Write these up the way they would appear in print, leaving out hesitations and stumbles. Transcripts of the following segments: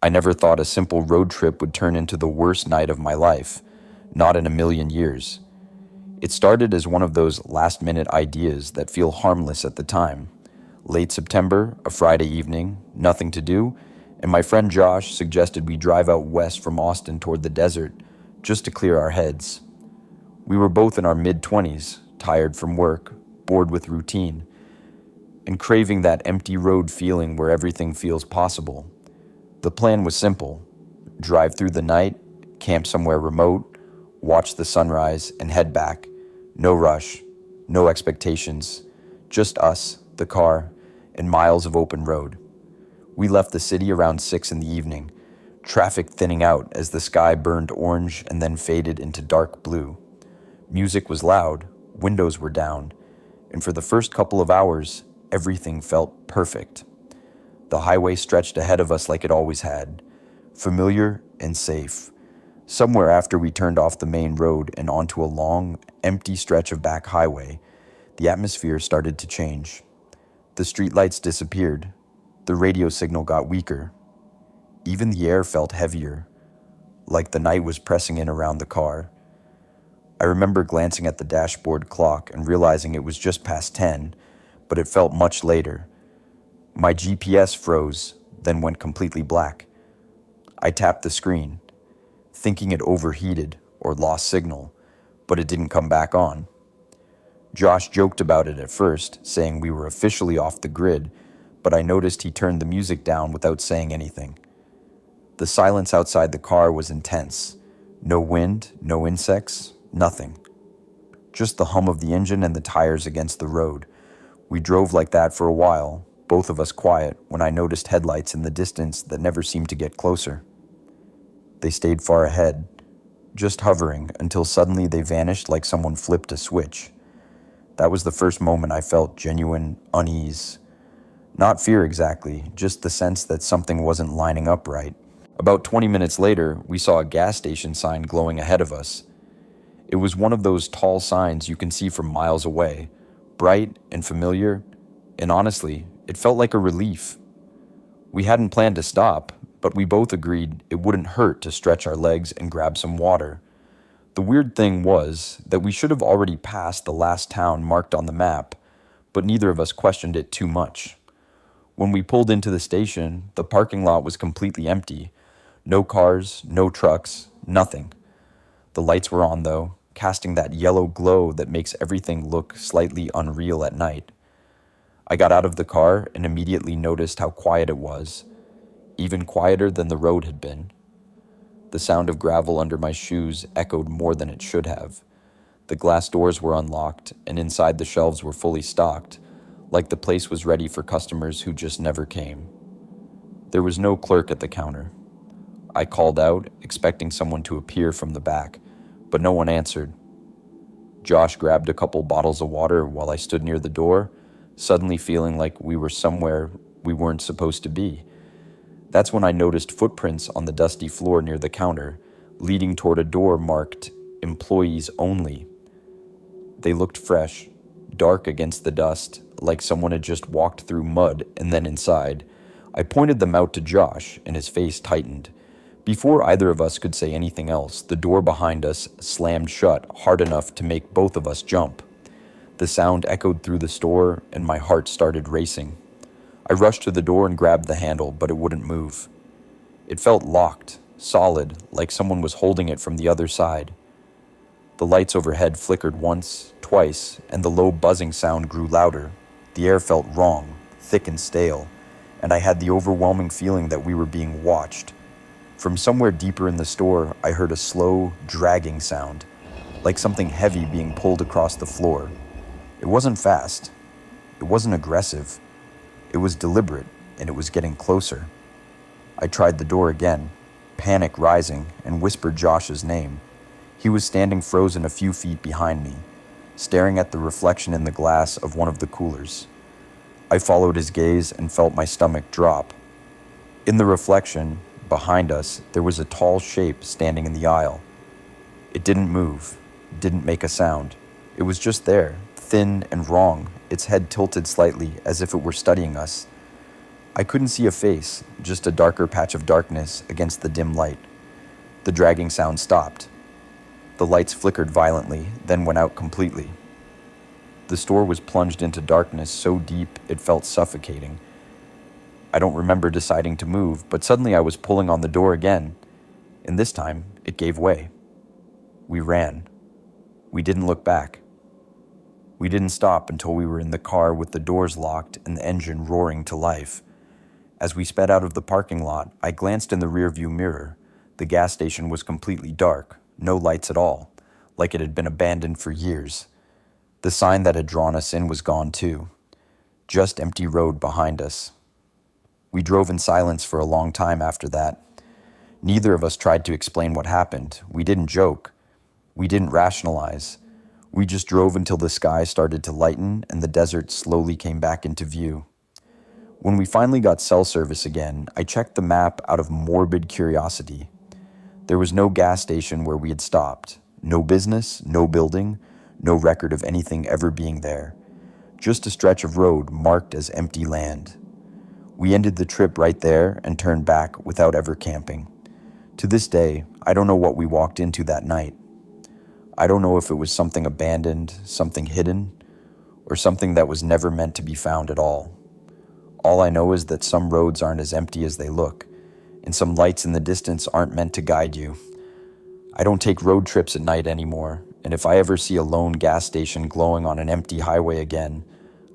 I never thought a simple road trip would turn into the worst night of my life, not in a million years. It started as one of those last-minute ideas that feel harmless at the time. Late September, a Friday evening, nothing to do, and my friend Josh suggested we drive out west from Austin toward the desert, just to clear our heads. We were both in our mid-20s, tired from work, bored with routine, and craving that empty road feeling where everything feels possible. The plan was simple: drive through the night, camp somewhere remote, watch the sunrise, and head back. No rush, no expectations, just us, the car, and miles of open road. We left the city around 6 in the evening, traffic thinning out as the sky burned orange and then faded into dark blue. Music was loud, windows were down, and for the first couple of hours, everything felt perfect. The highway stretched ahead of us like it always had, familiar and safe. Somewhere after we turned off the main road and onto a long, empty stretch of back highway, the atmosphere started to change. The streetlights disappeared. The radio signal got weaker. Even the air felt heavier, like the night was pressing in around the car. I remember glancing at the dashboard clock and realizing it was just past 10, but it felt much later. My GPS froze, then went completely black. I tapped the screen, thinking it overheated or lost signal, but it didn't come back on. Josh joked about it at first, saying we were officially off the grid, but I noticed he turned the music down without saying anything. The silence outside the car was intense. No wind, no insects, nothing. Just the hum of the engine and the tires against the road. We drove like that for a while, both of us quiet, when I noticed headlights in the distance that never seemed to get closer. They stayed far ahead, just hovering until suddenly they vanished like someone flipped a switch. That was the first moment I felt genuine unease. Not fear exactly, just the sense that something wasn't lining up right. About 20 minutes later, we saw a gas station sign glowing ahead of us. It was one of those tall signs you can see from miles away, bright and familiar, and honestly, it felt like a relief. We hadn't planned to stop, but we both agreed it wouldn't hurt to stretch our legs and grab some water. The weird thing was that we should have already passed the last town marked on the map, but neither of us questioned it too much. When we pulled into the station, the parking lot was completely empty. No cars, no trucks, nothing. The lights were on, though, casting that yellow glow that makes everything look slightly unreal at night. I got out of the car and immediately noticed how quiet it was, even quieter than the road had been. The sound of gravel under my shoes echoed more than it should have. The glass doors were unlocked, and inside the shelves were fully stocked, like the place was ready for customers who just never came. There was no clerk at the counter. I called out, expecting someone to appear from the back, but no one answered. Josh grabbed a couple bottles of water while I stood near the door, suddenly feeling like we were somewhere we weren't supposed to be. That's when I noticed footprints on the dusty floor near the counter, leading toward a door marked "Employees Only." They looked fresh, dark against the dust, like someone had just walked through mud and then inside. I pointed them out to Josh, and his face tightened. Before either of us could say anything else, the door behind us slammed shut hard enough to make both of us jump. The sound echoed through the store, and my heart started racing. I rushed to the door and grabbed the handle, but it wouldn't move. It felt locked, solid, like someone was holding it from the other side. The lights overhead flickered once, twice, and the low buzzing sound grew louder. The air felt wrong, thick and stale, and I had the overwhelming feeling that we were being watched. From somewhere deeper in the store, I heard a slow, dragging sound, like something heavy being pulled across the floor. It wasn't fast. It wasn't aggressive. It was deliberate, and it was getting closer. I tried the door again, panic rising, and whispered Josh's name. He was standing frozen a few feet behind me, staring at the reflection in the glass of one of the coolers. I followed his gaze and felt my stomach drop. In the reflection, behind us, there was a tall shape standing in the aisle. It didn't move, didn't make a sound. It was just there, thin and wrong, its head tilted slightly as if it were studying us. I couldn't see a face, just a darker patch of darkness against the dim light. The dragging sound stopped. The lights flickered violently, then went out completely. The store was plunged into darkness so deep it felt suffocating. I don't remember deciding to move, but suddenly I was pulling on the door again, and this time it gave way. We ran. We didn't look back. We didn't stop until we were in the car with the doors locked and the engine roaring to life. As we sped out of the parking lot, I glanced in the rearview mirror. The gas station was completely dark, no lights at all, like it had been abandoned for years. The sign that had drawn us in was gone too. Just empty road behind us. We drove in silence for a long time after that. Neither of us tried to explain what happened. We didn't joke. We didn't rationalize. We just drove until the sky started to lighten and the desert slowly came back into view. When we finally got cell service again, I checked the map out of morbid curiosity. There was no gas station where we had stopped. No business, no building, no record of anything ever being there. Just a stretch of road marked as empty land. We ended the trip right there and turned back without ever camping. To this day, I don't know what we walked into that night. I don't know if it was something abandoned, something hidden, or something that was never meant to be found at all. All I know is that some roads aren't as empty as they look, and some lights in the distance aren't meant to guide you. I don't take road trips at night anymore, and if I ever see a lone gas station glowing on an empty highway again,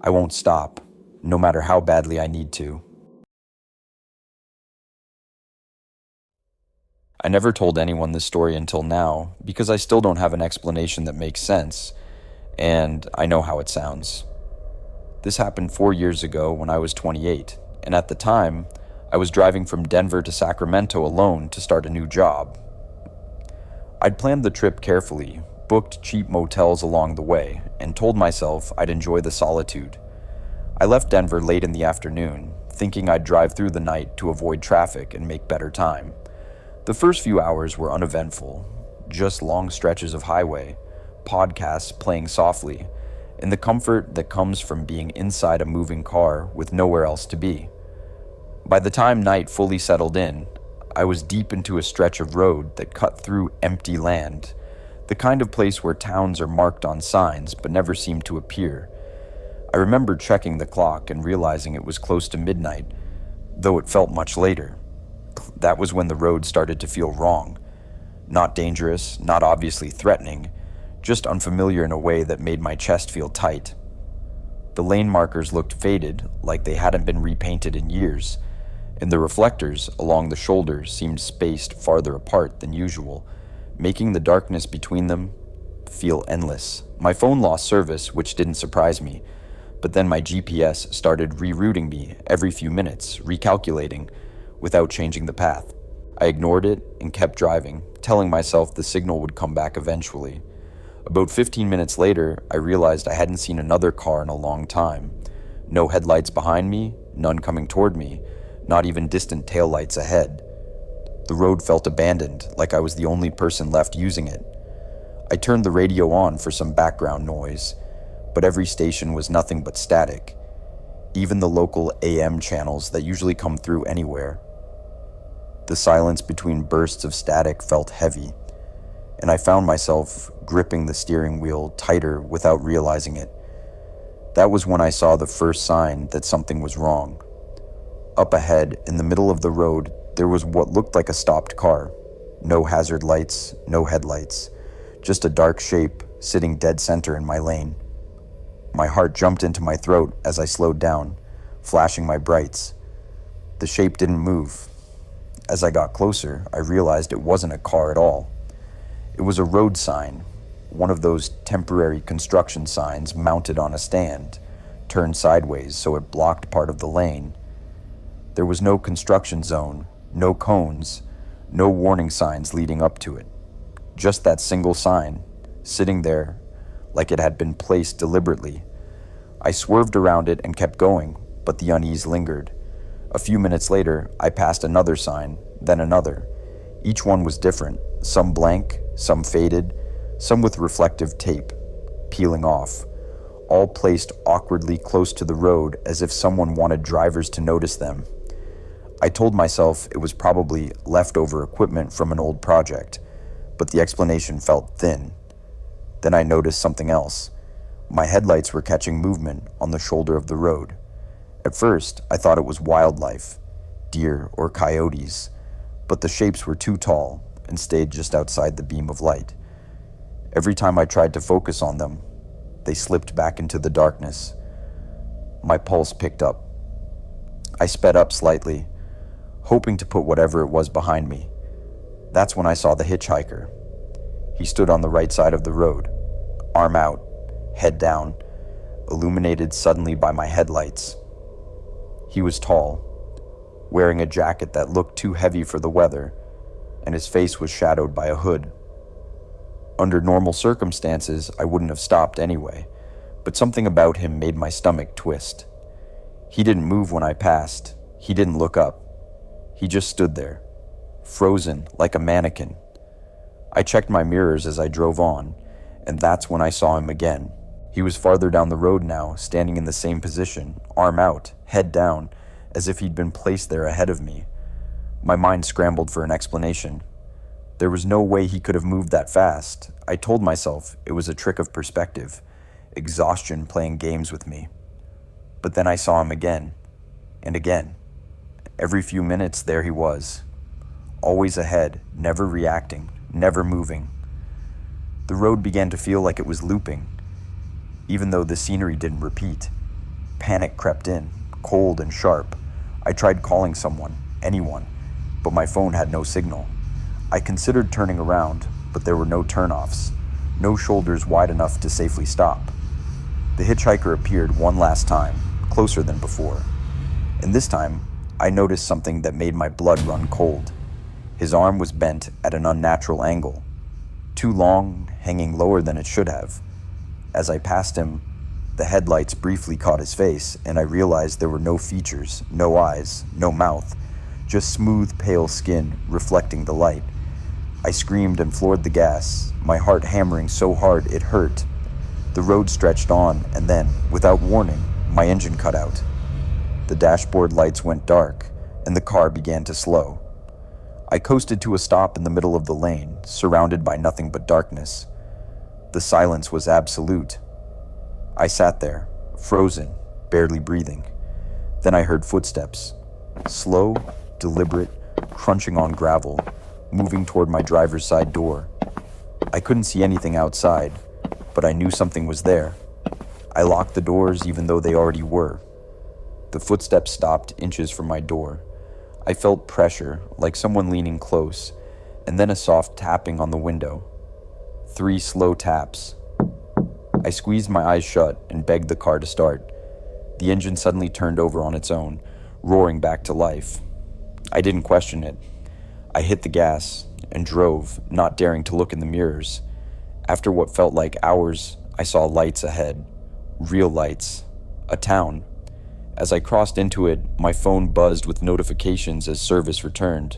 I won't stop, no matter how badly I need to. I never told anyone this story until now, because I still don't have an explanation that makes sense, and I know how it sounds. This happened 4 years ago when I was 28, and at the time, I was driving from Denver to Sacramento alone to start a new job. I'd planned the trip carefully, booked cheap motels along the way, and told myself I'd enjoy the solitude. I left Denver late in the afternoon, thinking I'd drive through the night to avoid traffic and make better time. The first few hours were uneventful, just long stretches of highway, podcasts playing softly, and the comfort that comes from being inside a moving car with nowhere else to be. By the time night fully settled in, I was deep into a stretch of road that cut through empty land, the kind of place where towns are marked on signs but never seem to appear. I remember checking the clock and realizing it was close to midnight, though it felt much later. That was when the road started to feel wrong. Not dangerous, not obviously threatening, just unfamiliar in a way that made my chest feel tight. The lane markers looked faded, like they hadn't been repainted in years, and the reflectors along the shoulders seemed spaced farther apart than usual, making the darkness between them feel endless. My phone lost service, which didn't surprise me, but then my GPS started rerouting me every few minutes, recalculating, without changing the path. I ignored it and kept driving, telling myself the signal would come back eventually. About 15 minutes later, I realized I hadn't seen another car in a long time. No headlights behind me, none coming toward me, not even distant taillights ahead. The road felt abandoned, like I was the only person left using it. I turned the radio on for some background noise, but every station was nothing but static, even the local AM channels that usually come through anywhere. The silence between bursts of static felt heavy, and I found myself gripping the steering wheel tighter without realizing it. That was when I saw the first sign that something was wrong. Up ahead, in the middle of the road, there was what looked like a stopped car. No hazard lights, no headlights, just a dark shape sitting dead center in my lane. My heart jumped into my throat as I slowed down, flashing my brights. The shape didn't move. As I got closer, I realized it wasn't a car at all. It was a road sign, one of those temporary construction signs mounted on a stand, turned sideways so it blocked part of the lane. There was no construction zone, no cones, no warning signs leading up to it. Just that single sign, sitting there like it had been placed deliberately. I swerved around it and kept going, but the unease lingered. A few minutes later, I passed another sign, then another. Each one was different, some blank, some faded, some with reflective tape, peeling off, all placed awkwardly close to the road as if someone wanted drivers to notice them. I told myself it was probably leftover equipment from an old project, but the explanation felt thin. Then I noticed something else. My headlights were catching movement on the shoulder of the road. At first, I thought it was wildlife, deer or coyotes, but the shapes were too tall and stayed just outside the beam of light. Every time I tried to focus on them, they slipped back into the darkness. My pulse picked up. I sped up slightly, hoping to put whatever it was behind me. That's when I saw the hitchhiker. He stood on the right side of the road, arm out, head down, illuminated suddenly by my headlights. He was tall, wearing a jacket that looked too heavy for the weather, and his face was shadowed by a hood. Under normal circumstances, I wouldn't have stopped anyway, but something about him made my stomach twist. He didn't move when I passed. He didn't look up. He just stood there, frozen like a mannequin. I checked my mirrors as I drove on, and that's when I saw him again. He was farther down the road now, standing in the same position, arm out, head down, as if he'd been placed there ahead of me. My mind scrambled for an explanation. There was no way he could have moved that fast. I told myself it was a trick of perspective, exhaustion playing games with me. But then I saw him again, and again. Every few minutes, there he was. Always ahead, never reacting, never moving. The road began to feel like it was looping, even though the scenery didn't repeat. Panic crept in, cold and sharp. I tried calling someone, anyone, but my phone had no signal. I considered turning around, but there were no turnoffs, no shoulders wide enough to safely stop. The hitchhiker appeared one last time, closer than before, and this time, I noticed something that made my blood run cold. His arm was bent at an unnatural angle, too long, hanging lower than it should have. As I passed him, the headlights briefly caught his face, and I realized there were no features, no eyes, no mouth, just smooth, pale skin reflecting the light. I screamed and floored the gas, my heart hammering so hard it hurt. The road stretched on, and then, without warning, my engine cut out. The dashboard lights went dark, and the car began to slow. I coasted to a stop in the middle of the lane, surrounded by nothing but darkness. The silence was absolute. I sat there, frozen, barely breathing. Then I heard footsteps, slow, deliberate, crunching on gravel, moving toward my driver's side door. I couldn't see anything outside, but I knew something was there. I locked the doors even though they already were. The footsteps stopped inches from my door. I felt pressure, like someone leaning close, and then a soft tapping on the window. 3 slow taps. I squeezed my eyes shut and begged the car to start. The engine suddenly turned over on its own, roaring back to life. I didn't question it. I hit the gas and drove, not daring to look in the mirrors. After what felt like hours, I saw lights ahead. Real lights. A town. As I crossed into it, my phone buzzed with notifications as service returned.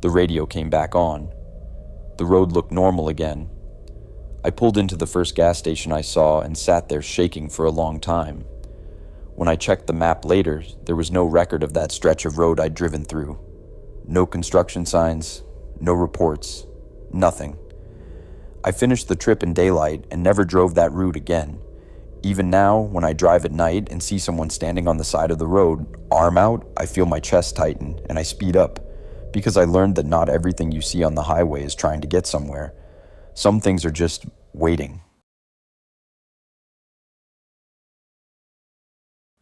The radio came back on. The road looked normal again. I pulled into the first gas station I saw and sat there shaking for a long time. When I checked the map later, there was no record of that stretch of road I'd driven through. No construction signs, no reports, nothing. I finished the trip in daylight and never drove that route again. Even now, when I drive at night and see someone standing on the side of the road, arm out, I feel my chest tighten and I speed up, because I learned that not everything you see on the highway is trying to get somewhere. Some things are just waiting.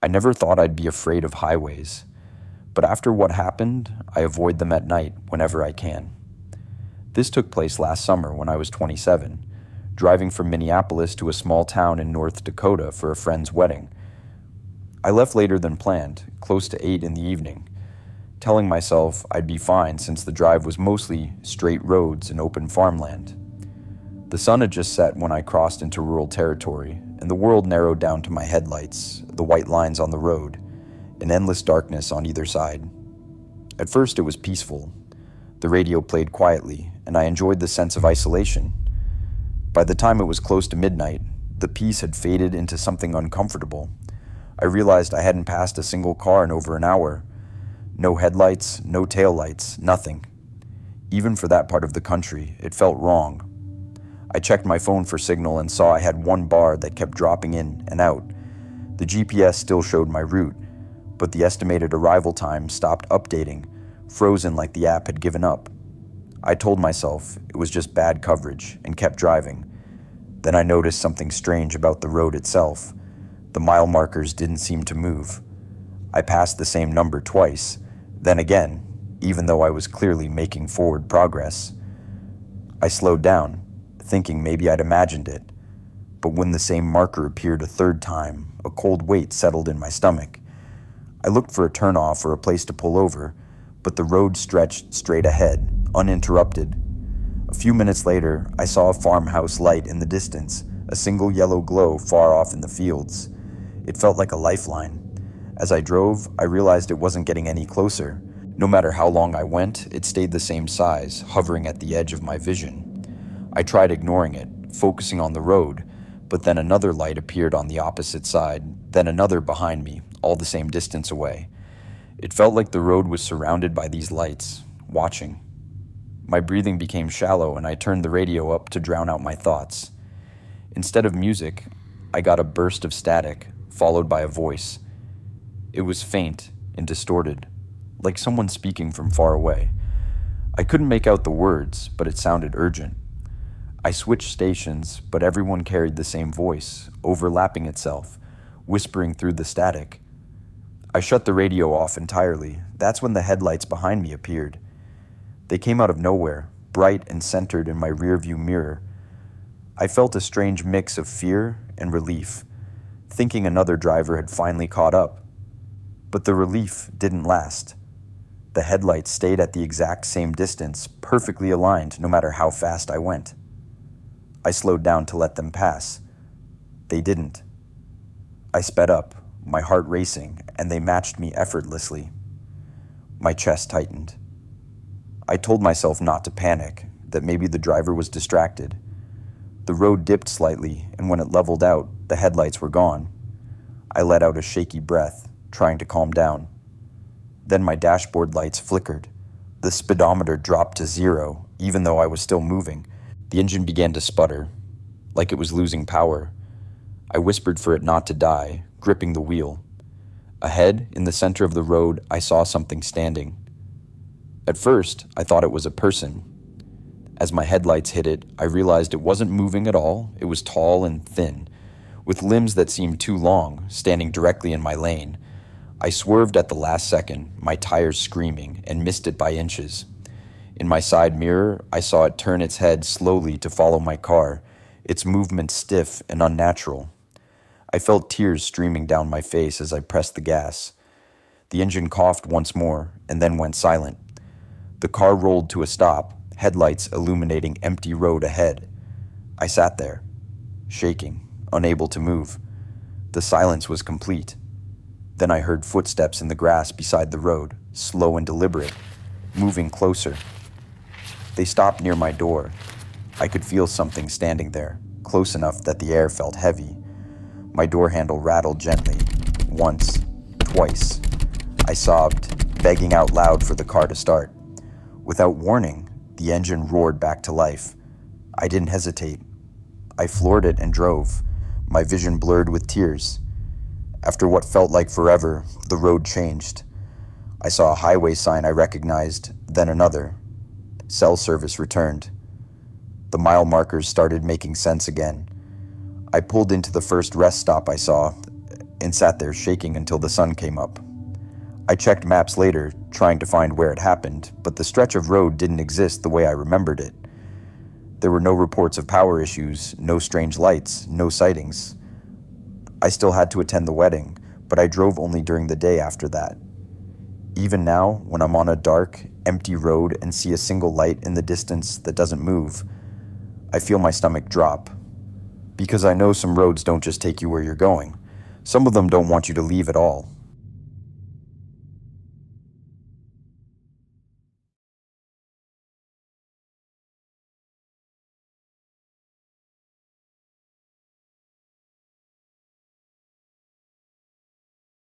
I never thought I'd be afraid of highways, but after what happened, I avoid them at night whenever I can. This took place last summer when I was 27. Driving from Minneapolis to a small town in North Dakota for a friend's wedding. I left later than planned, close to 8 in the evening, telling myself I'd be fine since the drive was mostly straight roads and open farmland. The sun had just set when I crossed into rural territory, and the world narrowed down to my headlights, the white lines on the road, and endless darkness on either side. At first it was peaceful. The radio played quietly, and I enjoyed the sense of isolation. By the time it was close to midnight, The peace had faded into something uncomfortable. I realized I hadn't passed a single car in over an hour. No headlights, no taillights, nothing. Even for that part of the country, it felt wrong. I checked my phone for signal and saw I had one bar that kept dropping in and out. The GPS still showed my route, but the estimated arrival time stopped updating, frozen like the app had given up. I told myself it was just bad coverage and kept driving. Then I noticed something strange about the road itself. The mile markers didn't seem to move. I passed the same number twice, then again, even though I was clearly making forward progress. I slowed down, thinking maybe I'd imagined it. But when the same marker appeared a third time, a cold weight settled in my stomach. I looked for a turnoff or a place to pull over, but the road stretched straight ahead, uninterrupted. A few minutes later, I saw a farmhouse light in the distance, a single yellow glow far off in the fields. It felt like a lifeline. As I drove, I realized it wasn't getting any closer. No matter how long I went, it stayed the same size, hovering at the edge of my vision. I tried ignoring it, focusing on the road, but then another light appeared on the opposite side, then another behind me, all the same distance away. It felt like the road was surrounded by these lights, watching. My breathing became shallow and I turned the radio up to drown out my thoughts. Instead of music, I got a burst of static, followed by a voice. It was faint and distorted, like someone speaking from far away. I couldn't make out the words, but it sounded urgent. I switched stations, but everyone carried the same voice, overlapping itself, whispering through the static. I shut the radio off entirely. That's when the headlights behind me appeared. They came out of nowhere, bright and centered in my rearview mirror. I felt a strange mix of fear and relief, thinking another driver had finally caught up. But the relief didn't last. The headlights stayed at the exact same distance, perfectly aligned no matter how fast I went. I slowed down to let them pass. They didn't. I sped up, my heart racing, and they matched me effortlessly. My chest tightened. I told myself not to panic, that maybe the driver was distracted. The road dipped slightly, and when it leveled out, the headlights were gone. I let out a shaky breath, trying to calm down. Then my dashboard lights flickered. The speedometer dropped to 0, even though I was still moving. The engine began to sputter, like it was losing power. I whispered for it not to die, gripping the wheel. Ahead, in the center of the road, I saw something standing. At first, I thought it was a person. As my headlights hit it, I realized it wasn't moving at all. It was tall and thin, with limbs that seemed too long, standing directly in my lane. I swerved at the last second, my tires screaming, and missed it by inches. In my side mirror, I saw it turn its head slowly to follow my car, its movement stiff and unnatural. I felt tears streaming down my face as I pressed the gas. The engine coughed once more, and then went silent. The car rolled to a stop, headlights illuminating empty road ahead. I sat there, shaking, unable to move. The silence was complete. Then I heard footsteps in the grass beside the road, slow and deliberate, moving closer. They stopped near my door. I could feel something standing there, close enough that the air felt heavy. My door handle rattled gently, once, twice. I sobbed, begging out loud for the car to start. Without warning, the engine roared back to life. I didn't hesitate. I floored it and drove, my vision blurred with tears. After what felt like forever, the road changed. I saw a highway sign I recognized, then another. Cell service returned. The mile markers started making sense again. I pulled into the first rest stop I saw and sat there shaking until the sun came up. I checked maps later, trying to find where it happened, but the stretch of road didn't exist the way I remembered it. There were no reports of power issues, no strange lights, no sightings. I still had to attend the wedding, but I drove only during the day after that. Even now, when I'm on a dark, empty road and see a single light in the distance that doesn't move, I feel my stomach drop. Because I know some roads don't just take you where you're going. Some of them don't want you to leave at all.